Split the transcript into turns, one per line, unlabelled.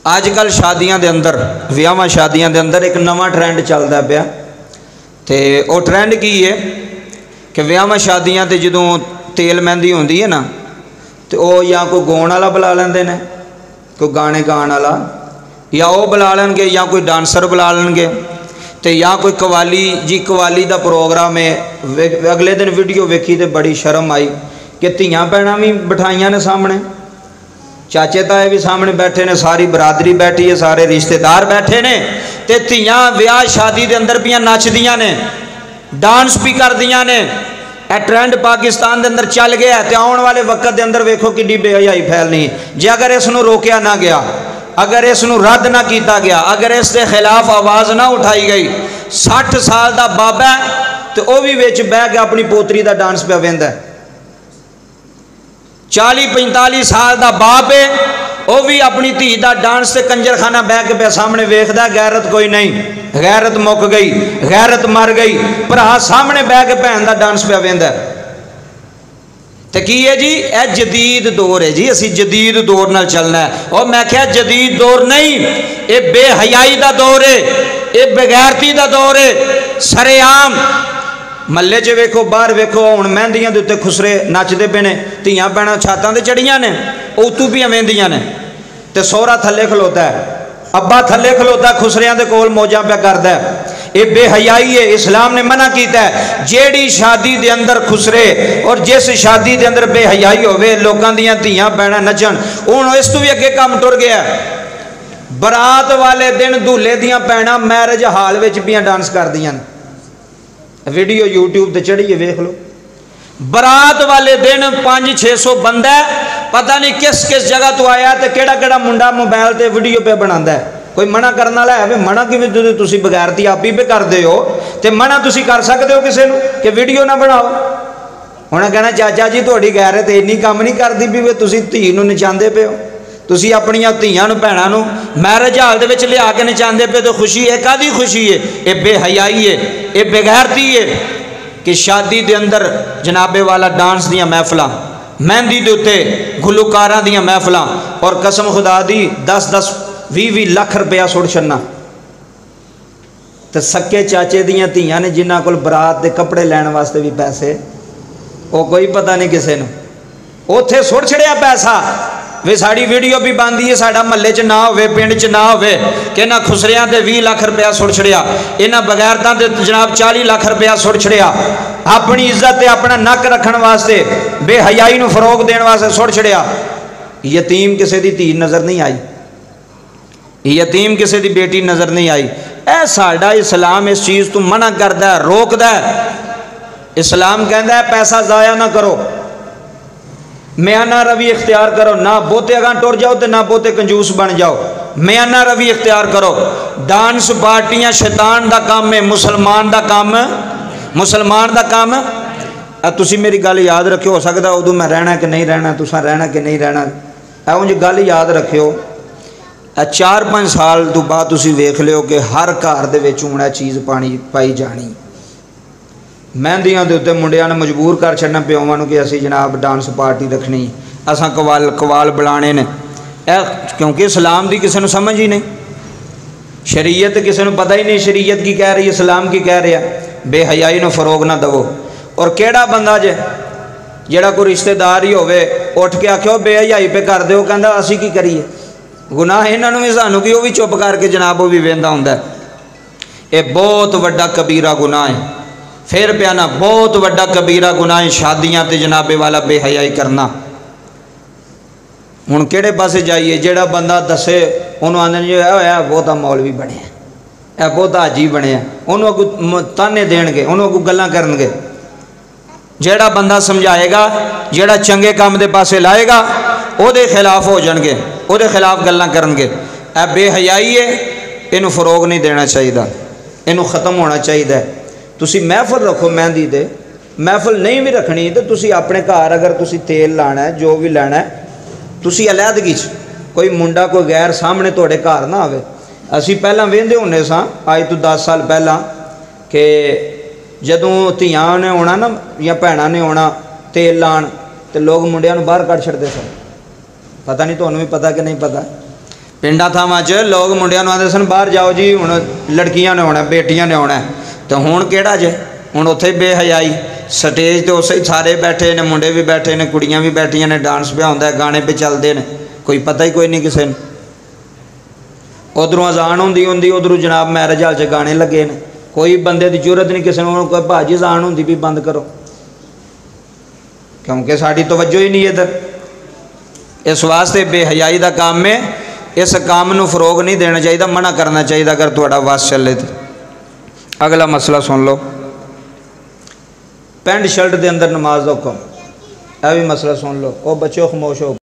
अजकल शादियां दे अंदर विआहां शादियां दे अंदर एक नवा ट्रेंड चलदा पिया। तो वह ट्रेंड की है कि विआहां शादियां ते जदों तेल मेहंदी होंदी है ना, तो वह या कोई गाउण वाला बुला लेंदे ने, कोई गाने गाण वाला, या वह बुला लेंगे या कोई डांसर बुला लेंगे, तो या कोई कवाली जी कवाली का प्रोग्राम है। अगले दिन वीडियो वेखी तो बड़ी शर्म आई कि धियां भैणां भी बिठाइयां ने सामने, चाचे ताए भी सामने बैठे ने, सारी बरादरी बैठी है, सारे रिश्तेदार बैठे ने, ते धियां विआह शादी के अंदर भी नचदियां ने, डांस भी करदियां ने। यह ट्रेंड पाकिस्तान के अंदर चल गया है। तो आने वाले वक्त के अंदर वेखो कि बेहयाई फैलनी जे अगर इसनों रोकया ना गया, अगर इसनों रद्द ना किया गया, अगर इसके खिलाफ आवाज़ ना उठाई गई। 60 साल का बाबा तो वह भी विच बह के अपनी पोतरी का डांस पे वेंदा है। 40-45 साल का बाप है, वह भी अपनी धी का डांस से कंजरखाना बह के पे सामने वेखदा। गैरत कोई नहीं, गैरत मुक गई, गैरत मर गई। भरा सामने बह के भैन का डांस पे वेंदा। तो की है जी, यह जदीद दौर है जी, असी जदीद दौर नाल चलना है। और मैं क्या जदीद दौर नहीं, ये बेहयाई का दौर है, ये बेगैरती का दौर है। सरेआम महल्ले च वेखो, बाहर वेखो, हुण मेहंदियां दे उत्ते खुसरे नचदे पे ने, धियां भैणां छातां ते चढ़ियां ने, उतू भी वेंदियां ने, ते सोहरा थल्ले खलोता है, अब्बा थल्ले खलोता खुसरियां दे कोल मौजां पे करदा है। ये बेहयाई है। इस्लाम ने मना किया है जेड़ी शादी दे अंदर खुसरे और जिस शादी दे अंदर बेहयाई होवे, लोकां दियां धियां भैणां नचण। हुण इस तों भी अगे काम टुर गया। बरात वाले दिन दूल्हे दियां भैणां मैरिज हाल विच भी डांस करदियां ने, वीडियो यूट्यूब ते चढ़ी है, वेख लो। बरात वाले दिन 500-600 बंदा पता नहीं किस किस जगह तो आया, तो केड़ा केड़ा मुंडा मोबाइल ते वीडियो पे बनांदा है। कोई मना करने वाला है? मना कि तुसी बगैरती आप ही पे करते हो, तो मना तुसी कर सकते हो किसी को कि वीडियो ना बनाओ। उन्हें कहना चाचा जी थोड़ी गैरत इन्नी काम नहीं करती भी तुसी धी नूं नचांदे पे हो, तुसी अपनियां धियां नूं भैणां नूं मैरिज हाल दे विच लिया के नचांदे पे। तो खुशी है, कादी खुशी है? ये बेहयाई है, ये बेगैरती है कि शादी दे अंदर जनाबे वाला डांस दियां महफिलां, मेहंदी दे उत्ते गुलकारां दियां महफिलां, और कसम खुदा दी 10-20 लाख रुपया सुट छड़ना। तो सक्के चाचे दियां धियां ने जिन्हां कोल बरात के कपड़े लैण वास्ते भी पैसे, वो कोई पता नहीं किसी ने, उत्थे सुट छड़िया पैसा वे साड़ी वीडियो भी बनती है, साडा महल्ले च ना होवे, पिंड च ना होवे, कि इन्हां खुसरियां ते 20 लाख रुपया सुट छड़िया, इन्हां बगैरतां ते जनाब 40 लाख रुपया सुट छड़िया। अपनी इज्जत ते अपना नक रखण वास्ते, बेहयाई नूं फरोग देण वास्ते सुट छड़िया। यतीम किसी दी धी नज़र नहीं आई, यतीम किसी दी बेटी नज़र नहीं आई। ए साडा इस्लाम इस चीज़ तो मना करदा है, रोकदा है। इस्लाम कहता है पैसा ज़ाया ना करो, म्याना रवि इख्तियार करो, ना बहुते अगां टुर जाओ तो ना बहुते कंजूस बन जाओ, म्याना रवि इख्तियार करो। डांस पार्टियां शैतान दा काम है, मुसलमान दा काम, मुसलमान दा काम। तुसी मेरी गल याद रखियो, हो सकता उदों मैं रहना कि नहीं रहना, तुसां रहना कि नहीं रहना, उंज गल याद रखियो। 4-5 साल तो बाद तुसी वेख लियो कि हर घर दे विच हुण चीज़ पाई जानी। मेहंदियां दे उत्ते मुंडियां ने मजबूर कर छड़ना प्योवां नूं कि असीं जनाब डांस पार्टी रखनी, असां कवाल बुलाने ने। क्योंकि इस्लाम की किसी को समझ ही नहीं, शरीयत किसी को पता ही नहीं शरीयत की कह रही है, इस्लाम की कह रहा। बेहयाई नूं फरोग ना दवो। और केड़ा बंदा जे जेड़ा कोई रिश्तेदार ही होवे उठ के आखियो बेहयाई पे कर दो, कहंदा असीं की करिए, गुनाह इन्हां नूं भी सानूं की, वह भी चुप करके जनाब वो भी वेंदा हुंदा। ये बहुत वड्डा कबीरा गुनाह है। फिर प्याना बहुत वड्डा कबीरा गुनाह है शादियां ते जनाबे वाला बेहयाई करना। हुण किहड़े पासे जाइए? जेड़ा बंदा दसे उन्होंने आंदे जो है बहुता मौलवी बने, यह बहुता हाजी बने, उन्होंने अगू ताने देणगे, उन्होंने अगू गल्लां करनगे। जेड़ा बंदा समझाएगा, जेड़ा चंगे काम दे पासे लाएगा, उहदे खिलाफ हो जाणगे, उहदे खिलाफ गल्लां करनगे। यह बेहयाई है, इनू फरोग नहीं देना चाहिए, इनू ख़त्म होना चाहिए। तुसी महफिल रखो मेहंदी दे, महफिल नहीं भी रखनी तो तुसी अपने घर अगर तुसी तेल लाना है, जो भी लाना है, तुसी अलहदगी कोई मुंडा कोई गैर सामने तोड़े घर ना आवे। असी पहला वेंदे होंदे सां अज तो 10 साल पहला कि जदों धियां ने आना ना या भैणां ने आना तेल लाण, तो लोग मुंडियां नूं बाहर कढ छड्डदे सन। पता नहीं तुहानूं भी पता कि नहीं पता। पिंडा थावां च लोग मुंडियां नूं आंदे सन बाहर जाओ जी, हुण लड़कियां ने आउणा, बेटियां ने आउणा। तो हुण किहड़ा जे, हुण उत्थे बेहयाई, स्टेज तो उसे सारे बैठे ने, मुंडे भी बैठे ने, कुड़ियां भी बैठियां ने, डांस पे होंदा है, गाने पे चलते हैं, कोई पता ही कोई नहीं किसी ने। उधरों अजान होंदी होंदी, उधरों जनाब मैरिज हाल च गाने लगे ने, कोई बंदे की जरूरत नहीं किसी को, कोई भाजी अजान होंदी भी बंद करो, क्योंकि साड़ी तवज्जो ही नहीं इधर। इस वास्ते बेहयाई का काम है, इस काम नूं फरोग नहीं देना चाहिए, मना करना चाहिए अगर तुहाडा वस चले तो। अगला मसला सुन लो, पेंट शर्ट के अंदर नमाज का हुक्म, यह भी मसला सुन लो। ओ बच्चों खामोश हो।